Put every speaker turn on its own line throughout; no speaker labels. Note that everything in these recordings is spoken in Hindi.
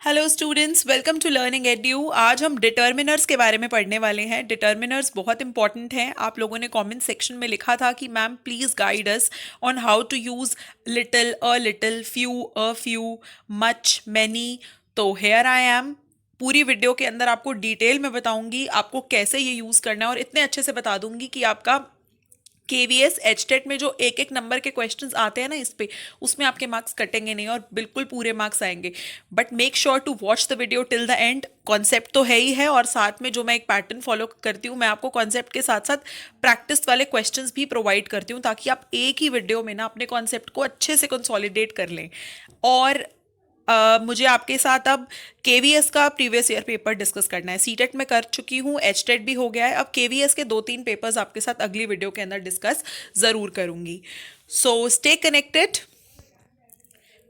Hello students, welcome to learning edu. आज हम डिटर्मिनर्स के बारे में पढ़ने वाले हैं। डिटर्मिनर्स बहुत इंपॉर्टेंट हैं। आप लोगों ने कमेंट सेक्शन में लिखा था कि ma'am please guide us on how to use little, few, a few, much, many. तो हेयर आई एम। पूरी वीडियो के अंदर आपको डिटेल में बताऊंगी आपको कैसे ये यूज़ करना है, और इतने अच्छे से बता दूंगी कि आपका केवीएस एचटेट में जो एक एक नंबर के क्वेश्चंस आते हैं ना इस पे, उसमें आपके मार्क्स कटेंगे नहीं और बिल्कुल पूरे मार्क्स आएंगे। But make sure to watch the video till the end. Concept तो है ही है, और साथ में जो मैं एक पैटर्न फॉलो करती हूँ, मैं आपको कॉन्सेप्ट के साथ साथ प्रैक्टिस वाले क्वेश्चंस भी प्रोवाइड करती हूँ, ताकि आप एक ही वीडियो में ना अपने कॉन्सेप्ट को अच्छे से कंसोलिडेट कर लें। और मुझे आपके साथ अब केवीएस का प्रीवियस ईयर पेपर डिस्कस करना है। सीटेट में कर चुकी हूँ, एचटेट भी हो गया है। अब केवीएस के 2-3 पेपर्स आपके साथ अगली वीडियो के अंदर डिस्कस जरूर करूंगी। So stay connected.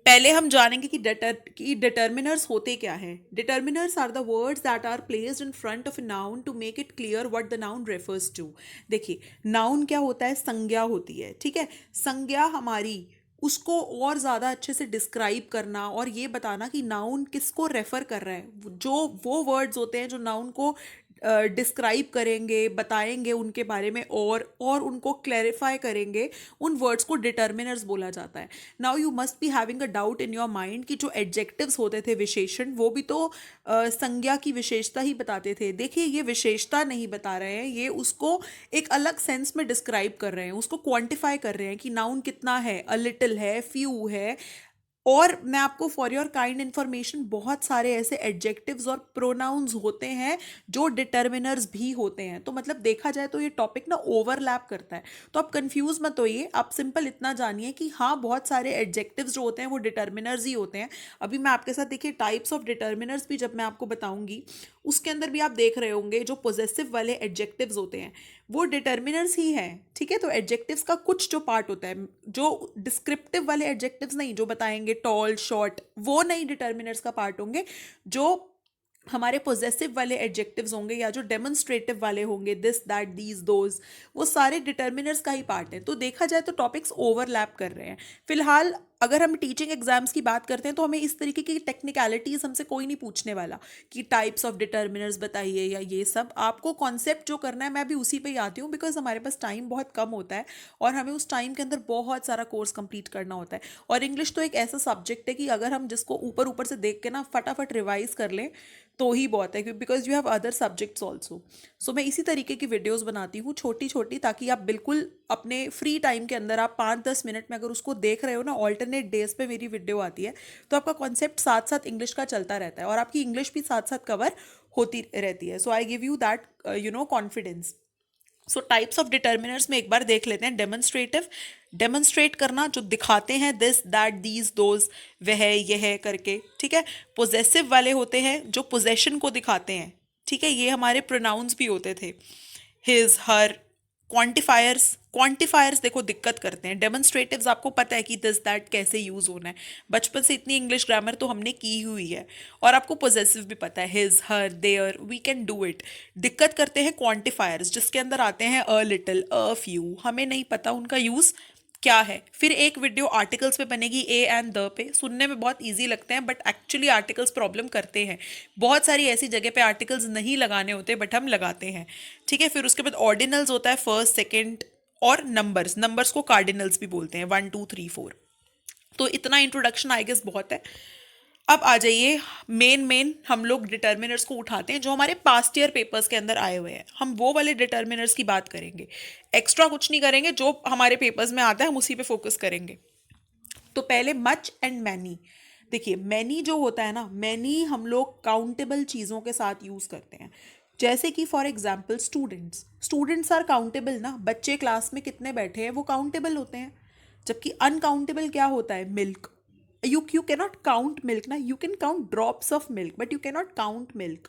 पहले हम जानेंगे कि डिटर्मिनर्स होते क्या हैं। Determiners are the words that are placed in front of a noun to make it clear what the noun refers to. देखिए, नाउन क्या होता है? संज्ञा होती है, ठीक है। संज्ञा हमारी उसको और ज़्यादा अच्छे से डिस्क्राइब करना और ये बताना कि नाउन किसको रेफर कर रहा है। जो वो वर्ड्स होते हैं जो नाउन को डिस्क्राइब करेंगे, बताएंगे उनके बारे में, और उनको क्लैरिफाई करेंगे, उन वर्ड्स को डिटर्मिनर्स बोला जाता है। Now you must be having a doubt in your mind कि जो एडजेक्टिव्स होते थे, विशेषण, वो भी तो संज्ञा की विशेषता ही बताते थे। देखिए, ये विशेषता नहीं बता रहे हैं, ये उसको एक अलग सेंस में डिस्क्राइब कर रहे हैं, उसको क्वांटिफाई कर रहे हैं कि नाउन कितना है, अ लिटिल है, फ्यू है। और मैं आपको फॉर योर काइंड इंफॉर्मेशन, बहुत सारे ऐसे एडजेक्टिव्स और प्रोनाउंस होते हैं जो डिटर्मिनर्स भी होते हैं। तो मतलब देखा जाए तो ये टॉपिक ना ओवरलैप करता है। तो आप कंफ्यूज मत होइए, आप सिंपल इतना जानिए कि हाँ, बहुत सारे एडजेक्टिव्स जो होते हैं वो डिटर्मिनर्स ही होते हैं। अभी मैं आपके साथ, देखिए, टाइप्स ऑफ डिटर्मिनर्स भी जब मैं आपको बताऊंगी, उसके अंदर भी आप देख रहे होंगे जो पोजेसिव वाले एडजेक्टिव्स होते हैं वो डिटर्मिनर्स ही हैं, ठीक है। तो एडजेक्टिव्स का कुछ जो पार्ट होता है, जो डिस्क्रिप्टिव वाले एडजेक्टिव्स नहीं, जो बताएंगे टॉल, शॉर्ट, वो नहीं डिटर्मिनर्स का पार्ट होंगे। जो हमारे पोजेसिव वाले एडजेक्टिव्स होंगे या जो डेमोन्स्ट्रेटिव वाले होंगे, दिस, दैट, दीज, दोज, वो सारे डिटर्मिनर्स का ही पार्ट है। तो देखा जाए तो टॉपिक्स ओवरलैप कर रहे हैं। फिलहाल अगर हम टीचिंग एग्जाम्स की बात करते हैं तो हमें इस तरीके की टेक्निकलिटीज हमसे कोई नहीं पूछने वाला कि टाइप्स ऑफ डिटर्मिनर्स बताइए या ये सब। आपको कॉन्सेप्ट जो करना है, मैं भी उसी पे ही आती हूँ, बिकॉज हमारे पास टाइम बहुत कम होता है और हमें उस टाइम के अंदर बहुत सारा कोर्स कंप्लीट करना होता है। और इंग्लिश तो एक ऐसा सब्जेक्ट है कि अगर हम जिसको ऊपर ऊपर से देख के ना फटाफट रिवाइज कर लें तो ही बहुत है, because you have other subjects also. So मैं इसी तरीके की वीडियोज़ बनाती हूँ, छोटी छोटी, ताकि आप बिल्कुल अपने फ्री टाइम के अंदर, आप 5-10 मिनट में अगर उसको देख रहे हो ना, ऑल्टरनेट डेज पे मेरी वीडियो आती है, तो आपका कॉन्सेप्ट साथ साथ इंग्लिश का चलता रहता है और आपकी इंग्लिश भी साथ साथ कवर होती रहती है। So I give you that confidence. So types of determiners में एक बार देख लेते हैं। डेमोन्स्ट्रेटिव, डेमोन्स्ट्रेट करना, जो दिखाते हैं, दिस, दैट, दीज, दोज, वह, यह करके, ठीक है। पोजेसिव वाले होते हैं जो पोजेशन को दिखाते हैं, ठीक है। ये हमारे प्रोनाउंस भी होते थे, हिज, हर। क्वांटिफायर्स, क्वांटिफायर्स देखो दिक्कत करते हैं। डेमोन्स्ट्रेटिव्स आपको पता है कि दिस, दैट कैसे यूज होना है, बचपन से इतनी इंग्लिश ग्रामर तो हमने की हुई है। और आपको पोजेसिव भी पता है, his, her, their, we can do it. दिक्कत करते हैं क्वांटिफायर्स, जिसके अंदर आते हैं अ लिटिल, अ फ्यू, हमें नहीं पता उनका यूज क्या है। फिर एक वीडियो आर्टिकल्स पे बनेगी, ए एंड द पे। सुनने में बहुत इजी लगते हैं बट एक्चुअली आर्टिकल्स प्रॉब्लम करते हैं। बहुत सारी ऐसी जगह पे आर्टिकल्स नहीं लगाने होते बट हम लगाते हैं, ठीक है। फिर उसके बाद ऑर्डिनल्स होता है, फर्स्ट, सेकंड, और नंबर्स, नंबर्स को कार्डिनल्स भी बोलते हैं, 1 2 3 4। तो इतना इंट्रोडक्शन आई गेस बहुत है। अब आ जाइए, मेन मेन हम लोग डिटर्मिनर्स को उठाते हैं जो हमारे पास्ट ईयर पेपर्स के अंदर आए हुए हैं। हम वो वाले डिटर्मिनर्स की बात करेंगे, एक्स्ट्रा कुछ नहीं करेंगे, जो हमारे पेपर्स में आता है हम उसी पे फोकस करेंगे। तो पहले मच एंड मैनी। देखिए, मैनी जो होता है ना, मैनी हम लोग काउंटेबल चीज़ों के साथ यूज़ करते हैं। जैसे कि for example students, students are countable ना, बच्चे क्लास में कितने बैठे हैं वो काउंटेबल होते हैं। जबकि अनकाउंटेबल क्या होता है? Milk. You cannot count milk ना, you can count drops of milk but you cannot count milk.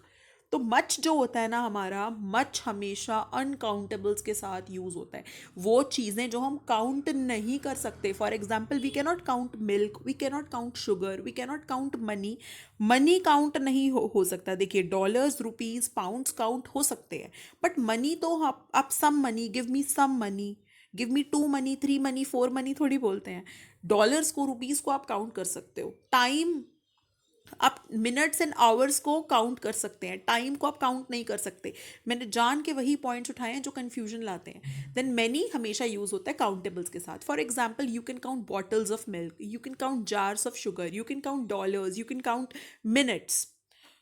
तो मच जो होता है ना हमारा, मच हमेशा अनकाउंटेबल्स के साथ यूज होता है। वो चीज़ें जो हम काउंट नहीं कर सकते, for example we cannot count milk, we cannot count sugar, we cannot count money. Money count नहीं हो सकता। देखिए, डॉलर्स, रुपीज, पाउंड्स काउंट हो सकते हैं बट मनी तो आप some money, give me some money, give me 2 money, 3 money, 4 money थोड़ी बोलते हैं। डॉलर्स को, रुपीज को आप काउंट कर सकते हो। टाइम आप मिनट्स एंड आवर्स को काउंट कर सकते हैं, टाइम को आप काउंट नहीं कर सकते। मैंने जान के वही पॉइंट्स उठाए हैं जो कन्फ्यूजन लाते हैं। देन मैनी हमेशा यूज होता है काउंटेबल्स के साथ। For example, you can count bottles of milk, you can count jars of sugar, you can count dollars, you can count minutes.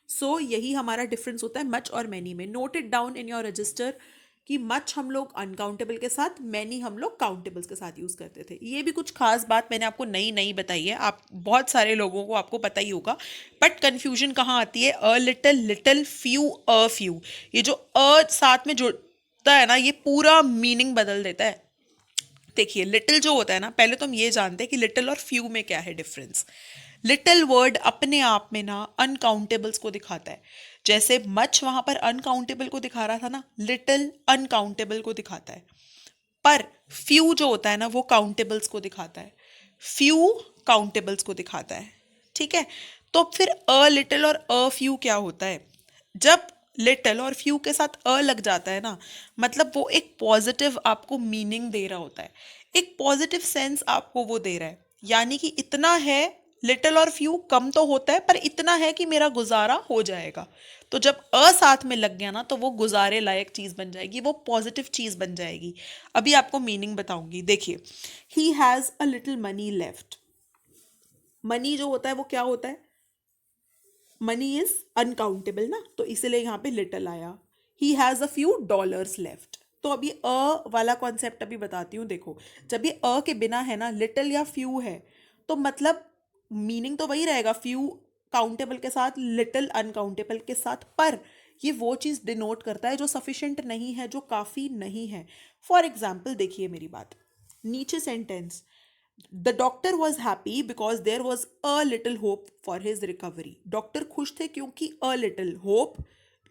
So यही हमारा डिफरेंस होता है मच और मैनी में। Note it down in your register कि मच हम लोग अनकाउंटेबल के साथ, मैनी हम लोग काउंटेबल्स के साथ यूज करते थे। ये भी कुछ खास बात मैंने आपको नई नई बताई है, आप बहुत सारे लोगों को आपको पता ही होगा। बट कंफ्यूजन कहाँ आती है? A little, little, few, a few, ये जो अ साथ में जुड़ता है ना, ये पूरा मीनिंग बदल देता है। देखिए, लिटिल जो होता है ना, पहले तो हम ये जानते हैं कि लिटिल और फ्यू में क्या है डिफरेंस। लिटिल वर्ड अपने आप में ना अनकाउंटेबल्स को दिखाता है। जैसे मच वहां पर अनकाउंटेबल को दिखा रहा था ना, लिटिल अनकाउंटेबल को दिखाता है। पर फ्यू जो होता है ना, वो काउंटेबल्स को दिखाता है, फ्यू काउंटेबल्स को दिखाता है। ठीक है, तो फिर अ लिटिल और अ फ्यू क्या होता है? जब लिटिल और फ्यू के साथ अ लग जाता है ना, मतलब वो एक पॉजिटिव आपको मीनिंग दे रहा होता है, एक पॉजिटिव सेंस आपको वो दे रहा है। यानी कि इतना है, लिटिल और फ्यू कम तो होता है पर इतना है कि मेरा गुजारा हो जाएगा। तो जब अ साथ में लग गया ना, तो वो गुजारे लायक चीज बन जाएगी, वो पॉजिटिव चीज बन जाएगी। अभी आपको मीनिंग बताऊंगी। देखिए, he has a little money left. Money जो होता है वो क्या होता है? मनी इज अनकाउंटेबल ना, तो इसलिए यहाँ पे लिटिल आया। He has a few dollars left. तो अभी अ वाला कॉन्सेप्ट अभी बताती हूँ। देखो, जब ये अ के बिना है ना, लिटिल या फ्यू है, तो मतलब मीनिंग तो वही रहेगा, फ्यू काउंटेबल के साथ, लिटिल अनकाउंटेबल के साथ। पर ये वो चीज डिनोट करता है जो सफिशिएंट नहीं है, जो काफी नहीं है। फॉर एग्जाम्पल, देखिए मेरी बात, नीचे sentence, the doctor was happy because there was a little hope for his recovery. Doctor खुश थे क्योंकि अ लिटिल होप,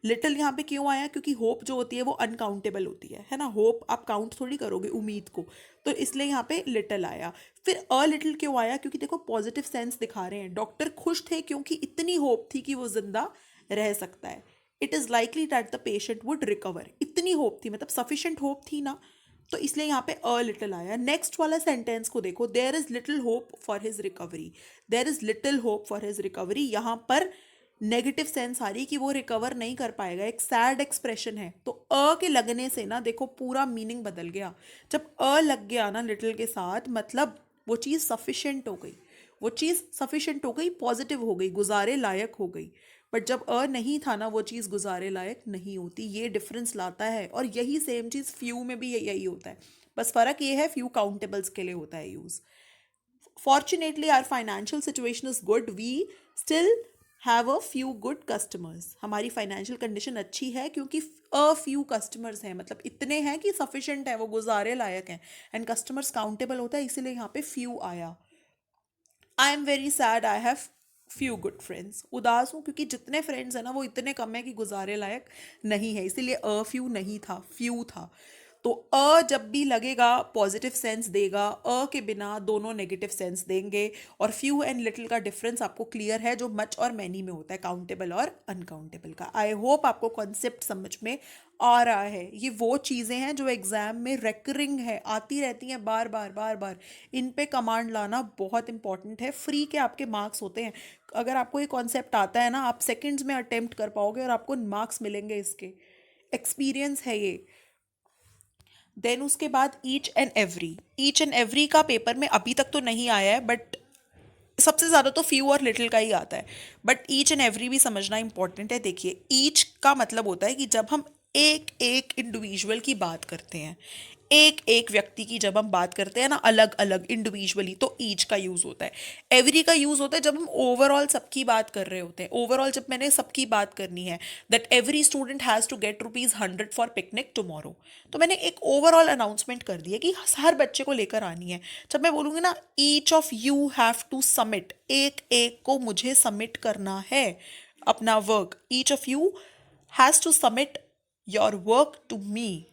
लिटिल यहाँ पे क्यों आया? क्योंकि होप जो होती है वो अनकाउंटेबल होती है ना, होप आप काउंट थोड़ी करोगे उम्मीद को, तो इसलिए यहाँ पे लिटिल आया। फिर अ लिटिल क्यों आया? क्योंकि देखो पॉजिटिव सेंस दिखा रहे हैं। डॉक्टर खुश थे क्योंकि इतनी होप थी कि वो जिंदा रह सकता है। It is likely that the patient would recover. इतनी होप थी, मतलब सफिशिएंट होप थी ना, तो इसलिए यहाँ पे अ लिटिल आया। नेक्स्ट वाला सेंटेंस को देखो, there is little hope for his recovery. There is little hope for his recovery, यहाँ पर नेगेटिव सेंस आ रही कि वो रिकवर नहीं कर पाएगा, एक सैड एक्सप्रेशन है। तो अ के लगने से ना देखो पूरा मीनिंग बदल गया। जब अ लग गया ना लिटिल के साथ, मतलब वो चीज़ सफिशिएंट हो गई, वो चीज़ सफिशिएंट हो गई, पॉजिटिव हो गई, गुजारे लायक हो गई। बट जब अ नहीं था ना, वो चीज़ गुजारे लायक नहीं होती। ये डिफरेंस लाता है। और यही सेम चीज़ फ्यू में भी यही होता है, बस फर्क ये है फ्यू काउंटेबल्स के लिए होता है use. Fortunately our financial situation is good, we still have a few good customers. हमारी फाइनेंशियल कंडीशन अच्छी है क्योंकि अ फ्यू कस्टमर्स हैं, मतलब इतने हैं कि सफिशिएंट है, वो गुजारे लायक हैं। एंड कस्टमर्स काउंटेबल होता है, इसीलिए यहाँ पे फ्यू आया। I am very sad I have few good friends. उदास हूँ क्योंकि जितने फ्रेंड्स हैं ना, वो इतने कम है कि गुजारे लायक नहीं है, इसीलिए अ फ्यू नहीं था, फ्यू था। तो अ जब भी लगेगा पॉजिटिव सेंस देगा, अ के बिना दोनों नेगेटिव सेंस देंगे। और फ्यू एंड लिटिल का डिफरेंस आपको क्लियर है, जो मच और मैनी में होता है, काउंटेबल और अनकाउंटेबल का। आई होप आपको कॉन्सेप्ट समझ में आ रहा है। ये वो चीज़ें हैं जो एग्जाम में रेकरिंग है, आती रहती हैं बार बार बार बार। इन पे कमांड लाना बहुत इंपॉर्टेंट है। फ्री के आपके मार्क्स होते हैं। अगर आपको ये कॉन्सेप्ट आता है ना, आप सेकंड्स में अटेम्प्ट कर पाओगे और आपको मार्क्स मिलेंगे इसके, एक्सपीरियंस है ये। देन उसके बाद ईच एंड एवरी का पेपर में अभी तक तो नहीं आया है, बट सबसे ज़्यादा तो फ्यू और लिटिल का ही आता है। बट ईच एंड एवरी भी समझना इंपॉर्टेंट है। देखिए, ईच का मतलब होता है कि जब हम एक एक इंडिविजुअल की बात करते हैं, एक एक व्यक्ति की जब हम बात करते हैं ना, अलग अलग इंडिविजुअली, तो ईच का यूज होता है। एवरी का यूज होता है जब हम ओवरऑल सबकी बात कर रहे होते हैं। ओवरऑल जब मैंने सबकी बात करनी है, that every student has to get ₹100 for picnic tomorrow, तो मैंने एक ओवरऑल अनाउंसमेंट कर दी है कि हर बच्चे को लेकर आनी है। जब मैं बोलूंगी ना, each of you have to submit, एक एक को मुझे सबमिट करना है अपना work, each of you has to submit your work to me.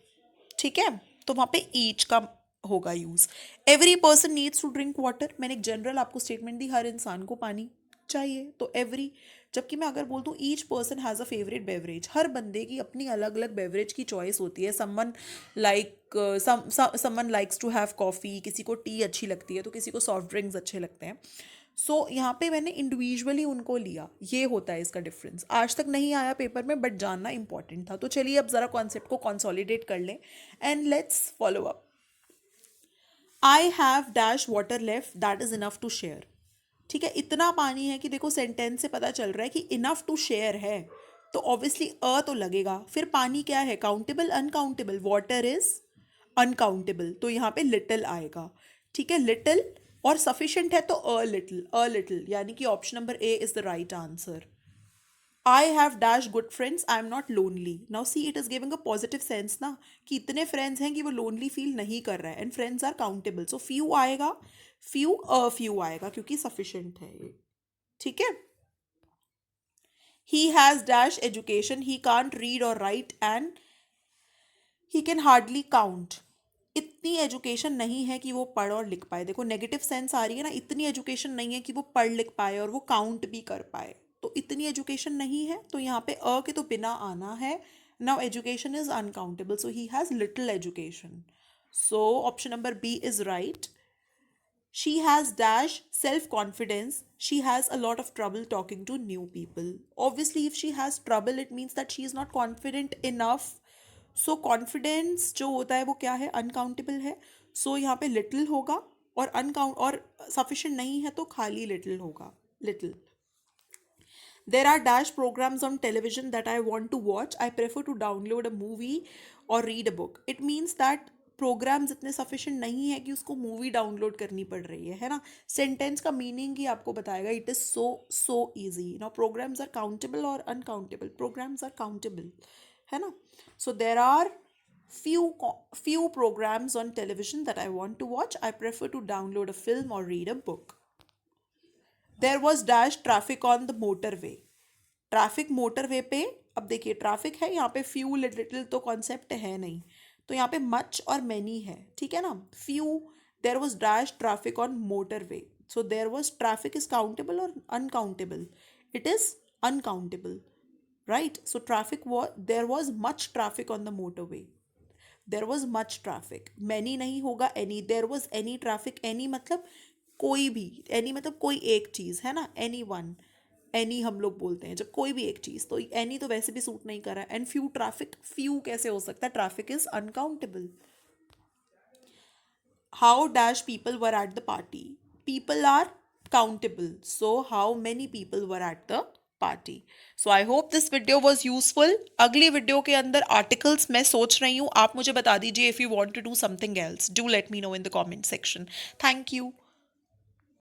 ठीक है, तो वहां पे ईच का होगा use. Every person needs to drink water, मैंने एक जनरल आपको स्टेटमेंट दी, हर इंसान को पानी चाहिए, तो एवरी। जबकि मैं अगर बोल दूं each person has a favourite beverage, हर बंदे की अपनी अलग अलग बेवरेज की चॉइस होती है। Someone like someone likes to have coffee, किसी को टी अच्छी लगती है, तो किसी को सॉफ्ट ड्रिंक्स अच्छे लगते हैं। सो यहाँ पे मैंने इंडिविजुअली उनको लिया, ये होता है इसका डिफरेंस। आज तक नहीं आया पेपर में बट जानना इंपॉर्टेंट था। तो चलिए अब ज़रा कॉन्सेप्ट को कंसोलिडेट कर लें and let's follow up. I have dash water left that is enough to share. ठीक है, इतना पानी है कि देखो सेंटेंस से पता चल रहा है कि इनफ टू शेयर है, तो ऑब्वियसली अ तो लगेगा। फिर पानी क्या है, countable uncountable, water is uncountable, तो यहाँ पे लिटिल आएगा। ठीक है, लिटिल और सफिशिएंट है तो अ लिटिल, यानी कि option number A is the right answer. I have dash good friends I am not lonely. Now see it is giving a positive sense ना, कि इतने फ्रेंड्स हैं कि वो लोनली फील नहीं कर रहा है, and friends are countable, so few आएगा, फ्यू आएगा क्योंकि सफिशिएंट है ये। ठीक है, he has dash education he can't read और write and he can hardly count. इतनी एजुकेशन नहीं है कि वो पढ़ और लिख पाए। देखो नेगेटिव सेंस आ रही है ना, इतनी एजुकेशन नहीं है कि वो पढ़ लिख पाए और वो काउंट भी कर पाए, तो इतनी एजुकेशन नहीं है, तो यहाँ पे अ के तो बिना आना है। Now education is uncountable, so he has little education, so option number B is right. She has dash self confidence. She has a lot of trouble talking to new people. Obviously, if she has trouble, it means that she is not confident enough. So confidence जो होता है वो क्या है, अनकाउंटेबल है, सो यहाँ पे लिटिल होगा, और अनकाउंट और सफिशिएंट नहीं है तो खाली लिटिल होगा, little. There are dash programs on television that I want to watch. I prefer to download a movie or read a book. It means that programs इतने सफिशिएंट नहीं है कि उसको मूवी डाउनलोड करनी पड़ रही है ना। सेंटेंस का मीनिंग ही आपको बताएगा। It is so easy. Now programs are countable और अनकाउंटेबल, प्रोग्राम्स आर काउंटेबल, है ना। So there are few programs on television that I want to watch. I prefer to download a film or read a book. There was dash traffic on the motorway. Traffic motorway पे, अब देखिए ट्रैफिक है यहाँ पे, फ्यू लिटिल तो कॉन्सेप्ट है नहीं, तो यहाँ पे मच और मैनी है, ठीक है ना। Few, there was dash traffic on motorway, so there was traffic is countable और uncountable, it is uncountable, right. So traffic there was much traffic on the motorway, there was much traffic, many नहीं होगा, any, there was any traffic, any मतलब कोई भी, एनी मतलब कोई एक चीज़, है ना, एनी वन, एनी हम लोग बोलते हैं जब कोई भी एक चीज़, तो एनी तो वैसे भी सूट नहीं कर रहा है। एंड फ्यू ट्रैफिक, फ्यू कैसे हो सकता है, traffic is uncountable. How dash people were at the party, people are countable, so how many people were at the party. So I hope this video was useful. अगली वीडियो के अंदर आर्टिकल्स मैं सोच रही हूँ, आप मुझे बता दीजिए if you want to do something else, do let me know in the comment section. Thank you.